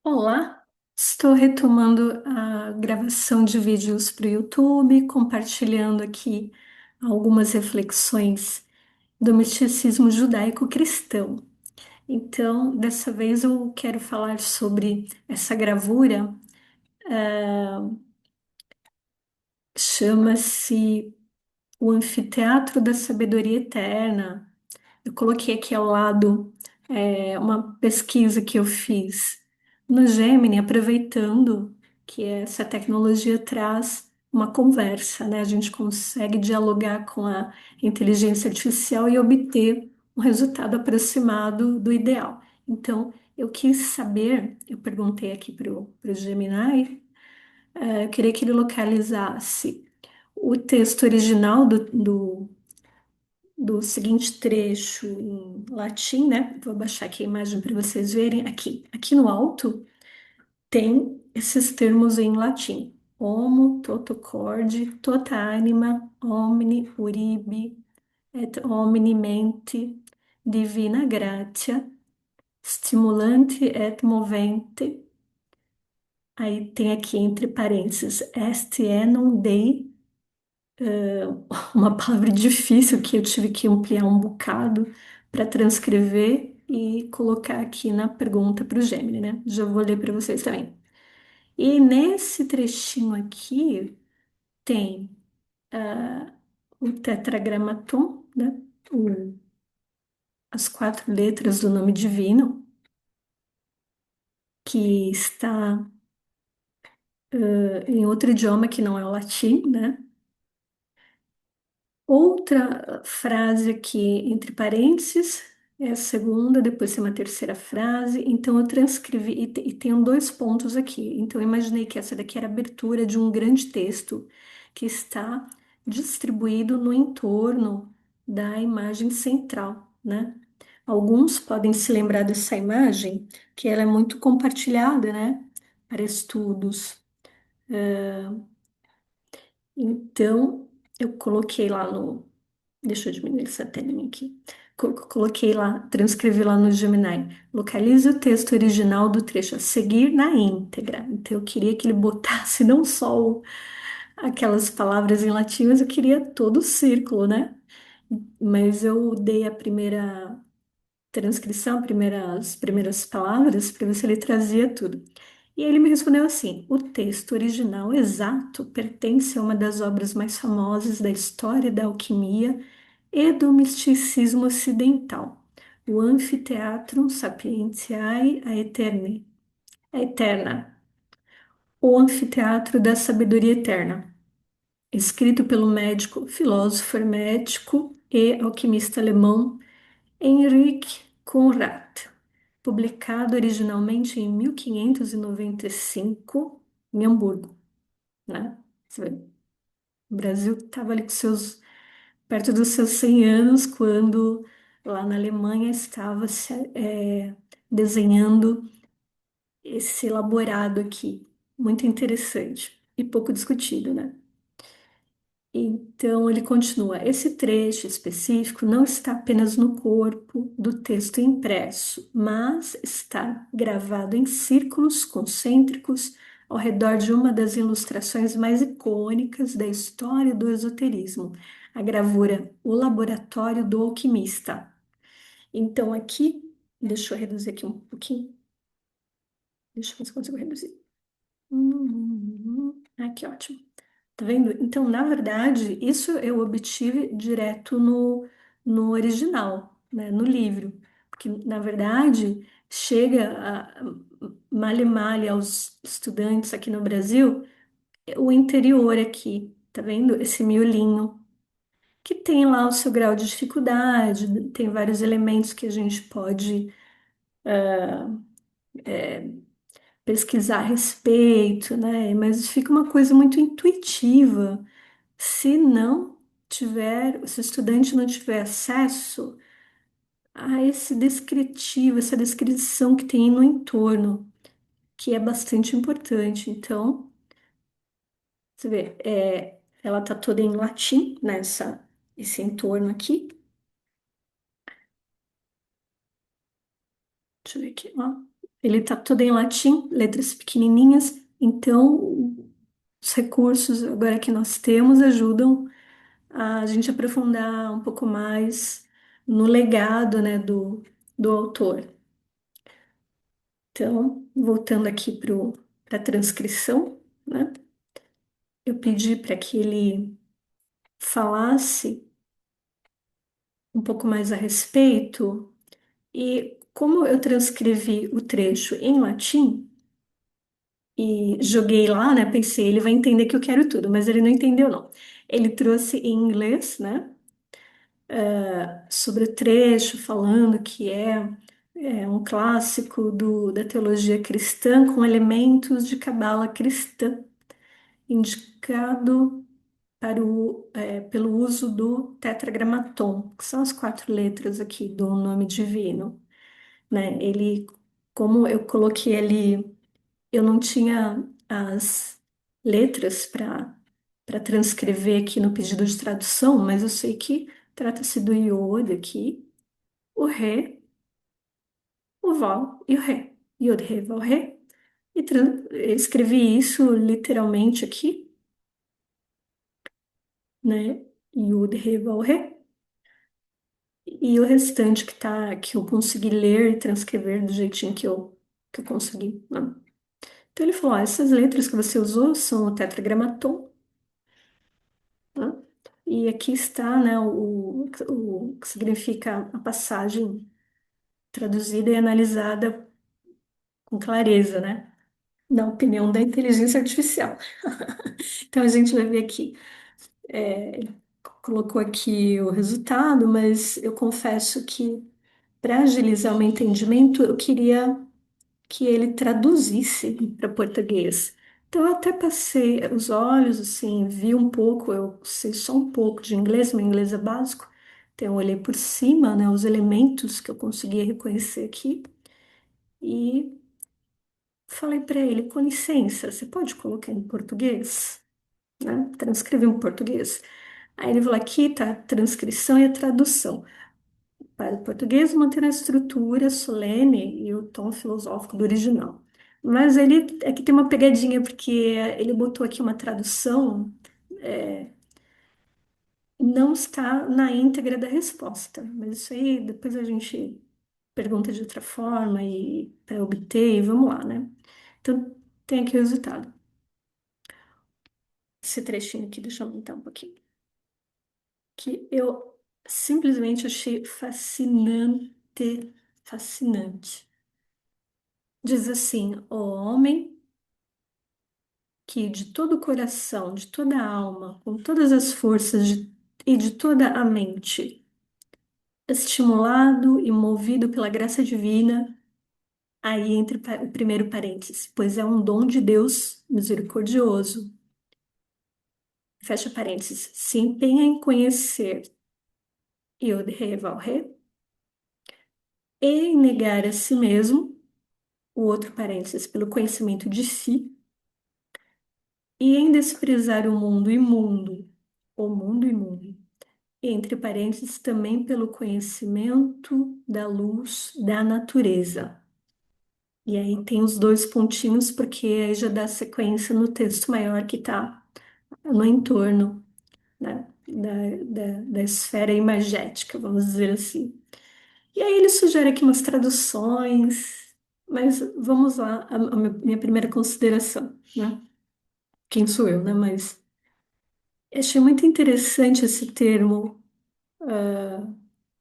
Olá, estou retomando a gravação de vídeos para o YouTube, compartilhando aqui algumas reflexões do misticismo judaico-cristão. Então, dessa vez eu quero falar sobre essa gravura, chama-se O Anfiteatro da Sabedoria Eterna. Eu coloquei aqui ao lado uma pesquisa que eu fiz no Gemini, aproveitando que essa tecnologia traz uma conversa, né? A gente consegue dialogar com a inteligência artificial e obter um resultado aproximado do ideal. Então, eu quis saber, eu perguntei aqui para o Gemini, eu queria que ele localizasse o texto original do seguinte trecho em latim, né? Vou baixar aqui a imagem para vocês verem. Aqui no alto tem esses termos em latim: homo, toto corde, tota anima, omni, uribi, et omni mente, divina gratia, stimulante et movente. Aí tem aqui entre parênteses, est enim Dei, uma palavra difícil que eu tive que ampliar um bocado para transcrever e colocar aqui na pergunta para o Gemini, né? Já vou ler para vocês também. E nesse trechinho aqui tem o tetragramaton, né? As quatro letras do nome divino, que está em outro idioma que não é o latim, né? Outra frase aqui, entre parênteses, é a segunda, depois tem uma terceira frase. Então, eu transcrevi, e tenho dois pontos aqui. Então, eu imaginei que essa daqui era a abertura de um grande texto que está distribuído no entorno da imagem central, né? Alguns podem se lembrar dessa imagem, que ela é muito compartilhada, né? Para estudos. Então, eu coloquei lá no. Deixa eu diminuir essa telinha aqui. Coloquei lá, transcrevi lá no Gemini. Localize o texto original do trecho a seguir na íntegra. Então, eu queria que ele botasse não só aquelas palavras em latim, mas eu queria todo o círculo, né? Mas eu dei a primeira transcrição, as primeiras palavras, para ver se ele trazia tudo. E ele me respondeu assim: o texto original exato pertence a uma das obras mais famosas da história da alquimia e do misticismo ocidental, o Anfiteatrum Sapientiae Aeterna, o Anfiteatro da Sabedoria Eterna, escrito pelo médico, filósofo hermético e alquimista alemão Heinrich Conrad, publicado originalmente em 1595 em Hamburgo, né? Você vê, o Brasil estava ali com seus perto dos seus 100 anos, quando lá na Alemanha estava desenhando esse elaborado aqui, muito interessante e pouco discutido, né? Então ele continua: esse trecho específico não está apenas no corpo do texto impresso, mas está gravado em círculos concêntricos ao redor de uma das ilustrações mais icônicas da história do esoterismo, a gravura O Laboratório do Alquimista. Então aqui, deixa eu reduzir aqui um pouquinho, deixa eu ver se eu consigo reduzir. Aqui, ótimo. Tá vendo? Então, na verdade, isso eu obtive direto no original, né, no livro. Porque, na verdade, chega male aos estudantes aqui no Brasil o interior aqui, tá vendo? Esse miolinho, que tem lá o seu grau de dificuldade, tem vários elementos que a gente pode pesquisar a respeito, né? Mas fica uma coisa muito intuitiva. Se não tiver, se o estudante não tiver acesso a esse descritivo, essa descrição que tem no entorno, que é bastante importante. Então, você vê, ela está toda em latim, esse entorno aqui. Deixa eu ver aqui, ó. Ele tá todo em latim, letras pequenininhas, então os recursos agora que nós temos ajudam a gente aprofundar um pouco mais no legado, né, do autor. Então, voltando aqui para a transcrição, né, eu pedi para que ele falasse um pouco mais a respeito, e como eu transcrevi o trecho em latim e joguei lá, né, pensei, ele vai entender que eu quero tudo, mas ele não entendeu, não. Ele trouxe em inglês, né, sobre o trecho, falando que é um clássico da teologia cristã com elementos de cabala cristã, indicado pelo uso do tetragramaton, que são as quatro letras aqui do nome divino, né? Como eu coloquei ali, eu não tinha as letras para transcrever aqui no pedido de tradução, mas eu sei que trata-se do iod aqui, o ré, o val e o ré. Iod, ré, val, ré. Eu escrevi isso literalmente aqui, né? Iod, ré, val, ré. E o restante que eu consegui ler e transcrever do jeitinho que eu consegui, né? Então ele falou: essas letras que você usou são o tetragramaton, né? E aqui está, né, o que significa a passagem traduzida e analisada com clareza, né? Na opinião da inteligência artificial. Então a gente vai ver aqui. Ele colocou aqui o resultado, mas eu confesso que para agilizar o meu entendimento, eu queria que ele traduzisse para português. Então, eu até passei os olhos, assim, vi um pouco, eu sei só um pouco de inglês, meu inglês é básico, então eu olhei por cima, né, os elementos que eu conseguia reconhecer aqui e falei para ele, com licença, você pode colocar em português, né, transcrever em português. Aí ele falou, aqui tá a transcrição e a tradução. Para o português, manter a estrutura solene e o tom filosófico do original. Mas ele aqui tem uma pegadinha, porque ele botou aqui uma tradução, não está na íntegra da resposta. Mas isso aí depois a gente pergunta de outra forma e para obter, e vamos lá, né? Então tem aqui o resultado. Esse trechinho aqui, deixa eu aumentar um pouquinho. Que eu simplesmente achei fascinante, fascinante. Diz assim: o homem que de todo o coração, de toda a alma, com todas as forças e de toda a mente, estimulado e movido pela graça divina, aí entre o primeiro parênteses, pois é um dom de Deus misericordioso, fecha parênteses, se empenha em conhecer Yod He Vav He, e em negar a si mesmo, o outro parênteses, pelo conhecimento de si, e em desprezar o mundo imundo, entre parênteses, também pelo conhecimento da luz da natureza. E aí tem os dois pontinhos, porque aí já dá sequência no texto maior que está no entorno, né, da esfera imagética, vamos dizer assim. E aí ele sugere aqui umas traduções, mas vamos lá, a minha primeira consideração, né? Quem sou eu, né? Mas eu achei muito interessante esse termo,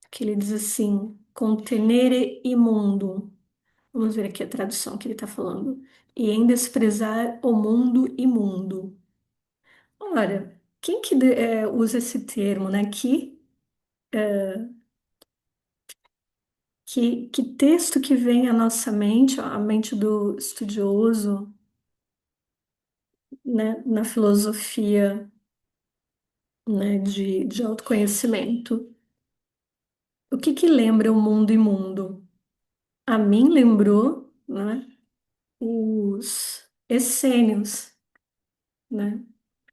que ele diz assim, contenere imundo. Vamos ver aqui a tradução que ele está falando. E em desprezar o mundo imundo. Ora, quem que usa esse termo, né? Que texto que vem à nossa mente, à mente do estudioso, né? Na filosofia, né? De autoconhecimento. O que que lembra o mundo imundo? A mim lembrou, né? Os essênios, né?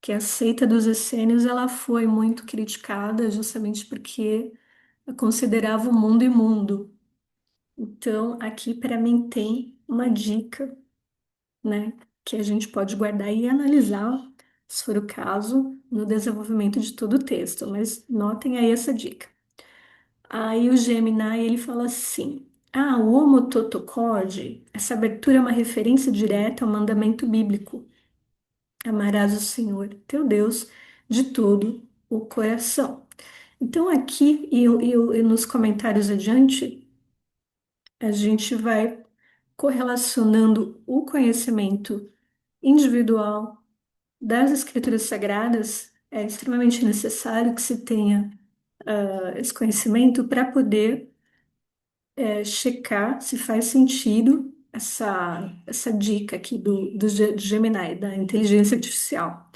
Que a seita dos essênios ela foi muito criticada justamente porque considerava o mundo imundo. Então, aqui para mim tem uma dica, né, que a gente pode guardar e analisar, se for o caso, no desenvolvimento de todo o texto. Mas notem aí essa dica. Aí o Gemini, ele fala assim: ah, o Homo Totochord, essa abertura é uma referência direta ao mandamento bíblico. Amarás o Senhor, teu Deus, de todo o coração. Então, aqui e nos comentários adiante, a gente vai correlacionando o conhecimento individual das Escrituras Sagradas. É extremamente necessário que se tenha esse conhecimento para poder checar se faz sentido essa dica aqui do Gemini, da inteligência artificial,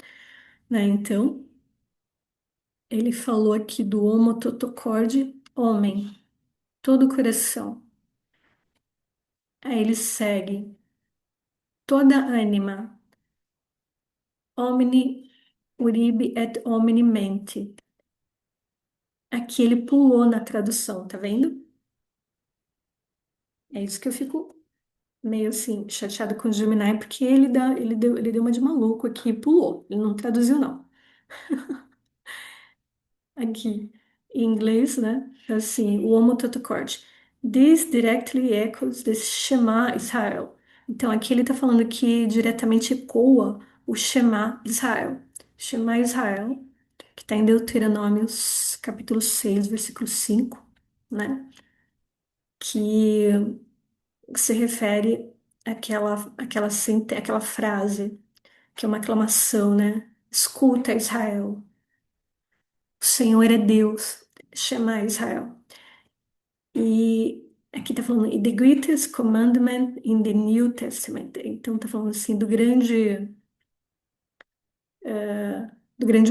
né? Então, ele falou aqui do Homo totochord, homem, todo o coração. Aí ele segue, toda ânima, omni uribi et omni mente. Aqui ele pulou na tradução, tá vendo? É isso que eu fico meio assim, chateada com o Gemini, porque ele deu uma de maluco aqui e pulou. Ele não traduziu, não. Aqui, em inglês, né? Assim, o Homo totochord. This directly echoes the Shema Israel. Então, aqui ele está falando que diretamente ecoa o Shema Israel. Shema Israel, que está em Deuteronômio, capítulo 6 versículo 5, né? Que se refere àquela frase, que é uma aclamação, né? Escuta, Israel, o Senhor é Deus. Shema Israel. E aqui está falando, "E the greatest commandment in the New Testament." Então está falando assim do grande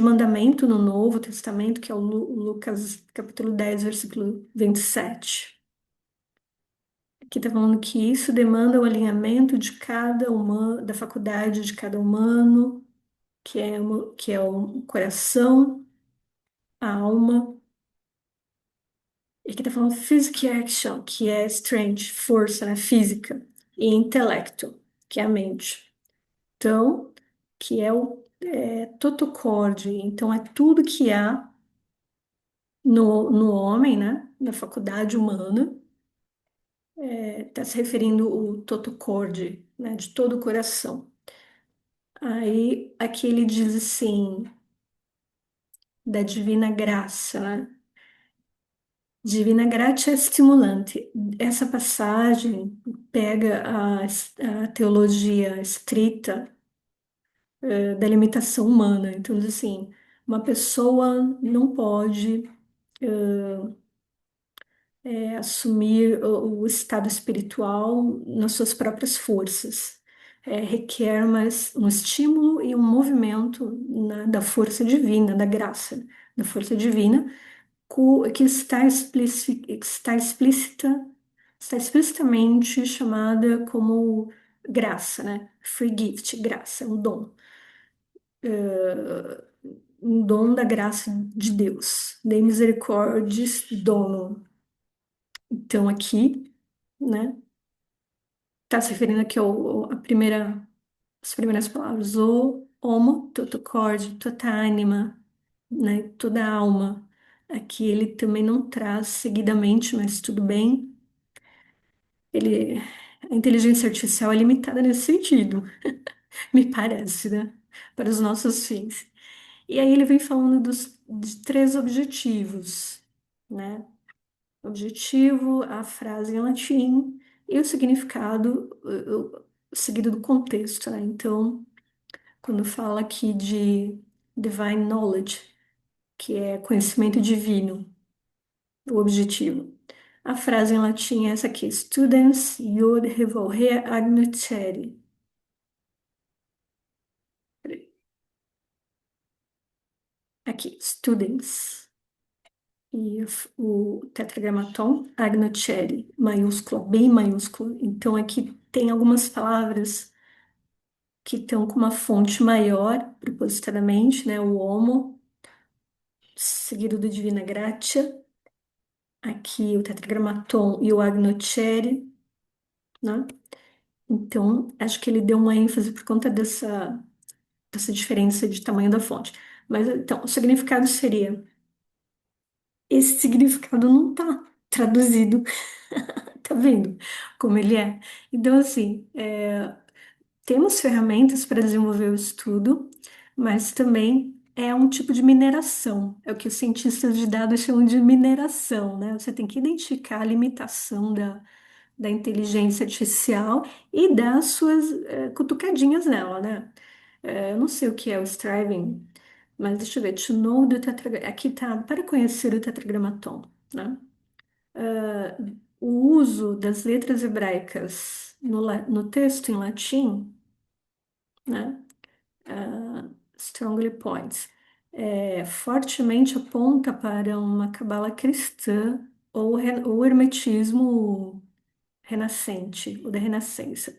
mandamento no Novo Testamento, que é o Lucas capítulo 10 versículo 27. Aqui está falando que isso demanda o alinhamento de cada humano, da faculdade de cada humano, que é o coração, a alma. E aqui está falando physical action, que é strength, força, né, física, e intelecto, que é a mente. Então, que é o totocorde. Então, é tudo que há no homem, né, na faculdade humana, está se referindo o totocorde, né, de todo o coração. Aí, aqui ele diz assim, da divina graça, né? Divina gratia estimulante. Essa passagem pega a teologia estrita da limitação humana. Então, diz assim, uma pessoa não pode assumir o estado espiritual nas suas próprias forças. Requer um estímulo e um movimento da força divina, da graça, da força divina, que está explicitamente chamada como graça, né? Free gift, graça, um dom. Um dom da graça de Deus, de misericordis dono. Então, aqui, né, está se referindo aqui as primeiras palavras, o homo, toto corde, tota anima, né, toda alma. Aqui ele também não traz seguidamente, mas tudo bem. Ele, a inteligência artificial é limitada nesse sentido, me parece, né, para os nossos fins. E aí ele vem falando de três objetivos, né? Objetivo, a frase em latim e o significado, seguido do contexto, né? Então, quando fala aqui de divine knowledge, que é conhecimento divino, o objetivo. A frase em latim é essa aqui: Studens iud revolver agnocere. Aqui, students. E o tetragramaton, agnocere, maiúsculo, bem maiúsculo. Então, aqui tem algumas palavras que estão com uma fonte maior, propositadamente, né? O homo, seguido do divina gratia, aqui o tetragramaton e o agnocere, né? Então, acho que ele deu uma ênfase por conta dessa diferença de tamanho da fonte. Mas então, o significado seria: esse significado não está traduzido, tá vendo como ele é? Então, assim, temos ferramentas para desenvolver o estudo, mas também é um tipo de mineração. É o que os cientistas de dados chamam de mineração, né? Você tem que identificar a limitação da inteligência artificial e dar suas cutucadinhas nela, né? Eu não sei o que é o striving, mas deixa eu ver. To know the aqui tá, para conhecer o tetragramaton, né? O uso das letras hebraicas no texto em latim, né? Strongly points, fortemente aponta para uma cabala cristã ou hermetismo renascente, ou da Renascença.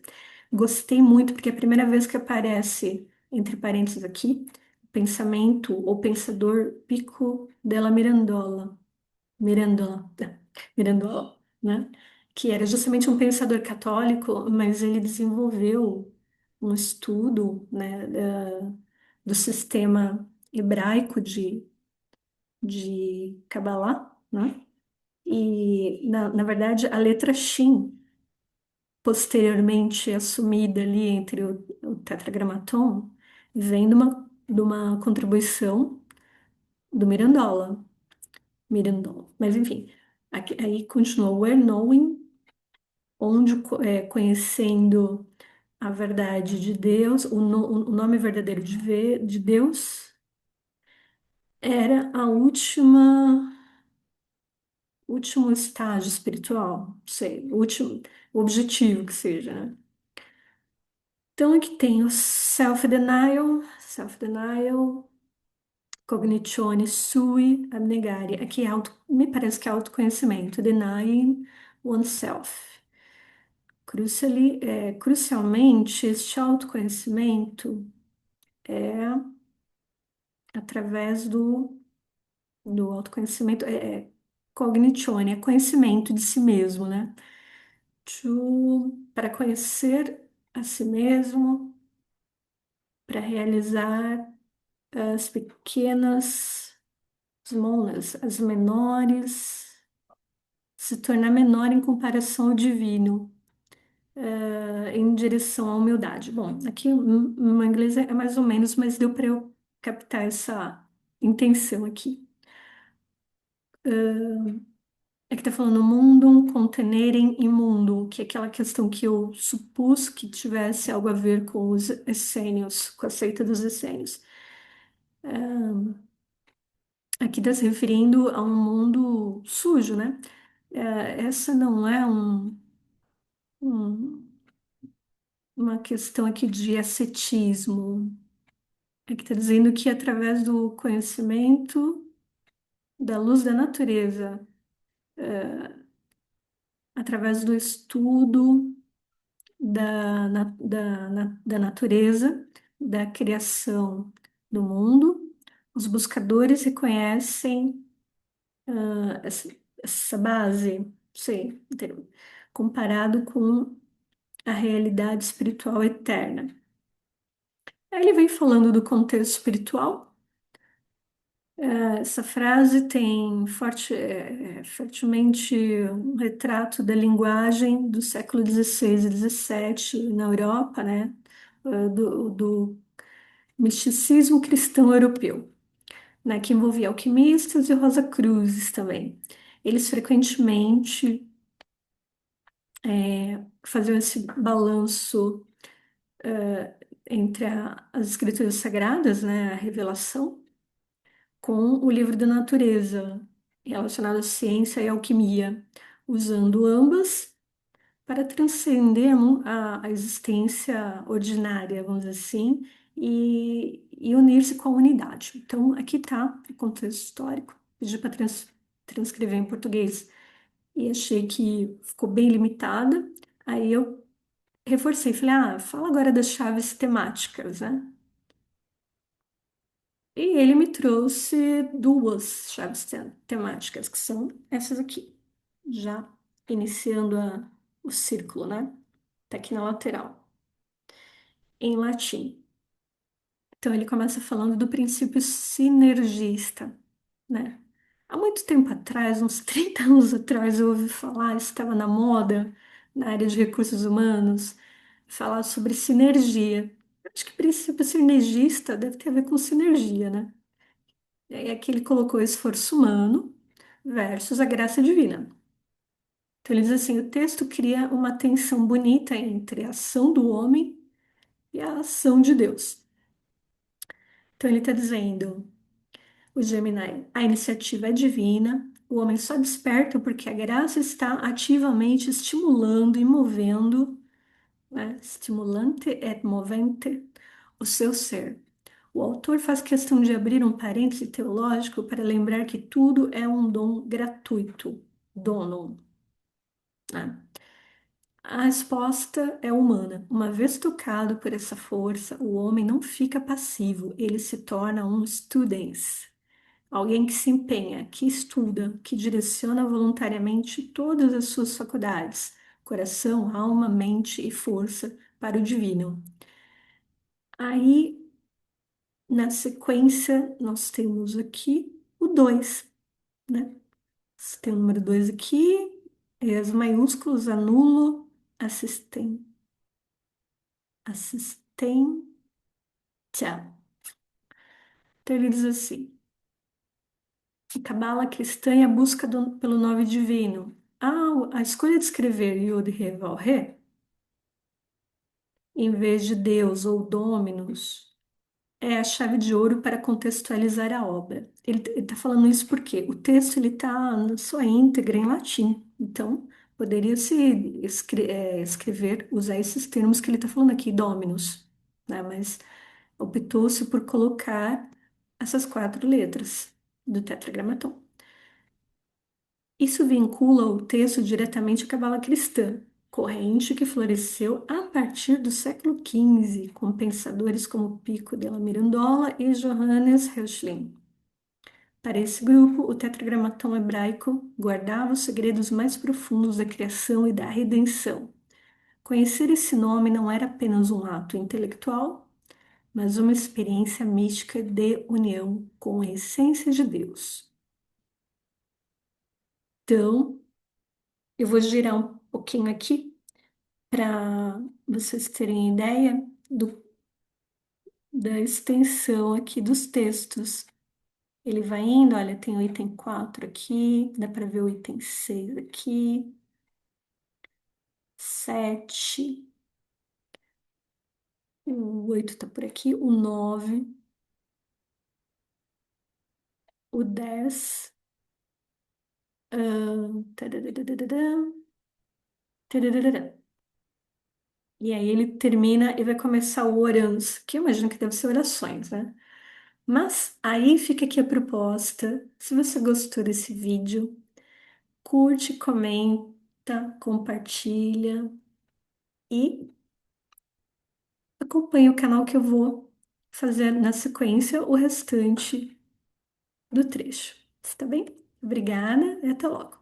Gostei muito porque é a primeira vez que aparece, entre parênteses aqui, pensamento ou pensador Pico della Mirandola, Mirandola, Mirandola, né? Que era justamente um pensador católico, mas ele desenvolveu um estudo, né, do sistema hebraico de Kabbalah, né? E, na verdade, a letra Shin, posteriormente assumida ali entre o Tetragramaton, vem de uma contribuição do Mirandola. Mas, enfim, aí continua Where Knowing, onde conhecendo a verdade de Deus, o nome verdadeiro de Deus, era a último estágio espiritual, não sei, o último o objetivo que seja, né? Então, aqui tem o self-denial, cognizione sui, abnegare. Aqui me parece que é autoconhecimento, denying oneself. Crucialmente, este autoconhecimento é através do autoconhecimento, cognizione, é conhecimento de si mesmo, né? Para conhecer a si mesmo, para realizar as pequenas smallness, as menores, se tornar menor em comparação ao divino, em direção à humildade. Bom, aqui no inglês é mais ou menos, mas deu para eu captar essa intenção aqui. É que tá falando mundum contenerem imundum, que é aquela questão que eu supus que tivesse algo a ver com os essênios, com a seita dos essênios. Aqui está se referindo a um mundo sujo, né? Essa não é um- uma questão aqui de ascetismo. Aqui está dizendo que através do conhecimento da luz da natureza, através do estudo da natureza, da criação do mundo, os buscadores reconhecem essa base, sei, comparado com a realidade espiritual eterna. Aí ele vem falando do contexto espiritual. Essa frase tem fortemente um retrato da linguagem do século XVI e XVII na Europa, né? Do misticismo cristão europeu, né? Que envolvia alquimistas e Rosacruzes também. Eles frequentemente faziam esse balanço entre as escrituras sagradas, né? A revelação com o livro da natureza, relacionado à ciência e alquimia, usando ambas para transcender a existência ordinária, vamos dizer assim, e unir-se com a unidade. Então, aqui está o contexto histórico. Pedi para transcrever em português e achei que ficou bem limitada. Aí eu reforcei, falei, fala agora das chaves temáticas, né? E ele me trouxe duas chaves temáticas, que são essas aqui, já iniciando o círculo, né? tá aqui na lateral, em latim. Então ele começa falando do princípio sinergista, né? Há muito tempo atrás, uns 30 anos atrás, eu ouvi falar, estava na moda, na área de recursos humanos, falar sobre sinergia. Acho que princípio sinergista deve ter a ver com sinergia, né? E aí aqui ele colocou esforço humano versus a graça divina. Então ele diz assim, o texto cria uma tensão bonita entre a ação do homem e a ação de Deus. Então ele está dizendo, o Gemini, a iniciativa é divina, o homem só desperta porque a graça está ativamente estimulando e movendo, né? Stimulante et movente, o seu ser. O autor faz questão de abrir um parêntese teológico para lembrar que tudo é um dom gratuito, donum, né? A resposta é humana. Uma vez tocado por essa força, o homem não fica passivo, ele se torna um studens, alguém que se empenha, que estuda, que direciona voluntariamente todas as suas faculdades, coração, alma, mente e força para o divino. Aí, na sequência, nós temos aqui o 2, né? Tem o número 2 aqui, as maiúsculos, anulo, assistência. Assistência. Então ele diz assim: a Cabala cristã é a busca pelo nome divino. A escolha de escrever Yod He Vav He, em vez de Deus ou Dominus, é a chave de ouro para contextualizar a obra. Ele está falando isso porque o texto ele está na sua íntegra em latim. Então, poderia-se escrever, usar esses termos que ele está falando aqui, Dominus, né? Mas optou-se por colocar essas quatro letras do Tetragramaton. Isso vincula o texto diretamente à cabala cristã, corrente que floresceu a partir do século XV, com pensadores como Pico della Mirandola e Johannes Reuchlin. Para esse grupo, o Tetragramaton hebraico guardava os segredos mais profundos da criação e da redenção. Conhecer esse nome não era apenas um ato intelectual, mas uma experiência mística de união com a essência de Deus. Então, eu vou girar um pouquinho aqui para vocês terem ideia da extensão aqui dos textos. Ele vai indo, olha, tem o item 4 aqui, dá para ver o item 6 aqui, 7, o 8 tá por aqui, o 9, o 10, tadadadadadã, tadadadadã. E aí ele termina e vai começar o orans, que eu imagino que deve ser orações, né? Mas aí fica aqui a proposta. Se você gostou desse vídeo, curte, comenta, compartilha e acompanhe o canal que eu vou fazer na sequência o restante do trecho. Tá bem? Obrigada e até logo.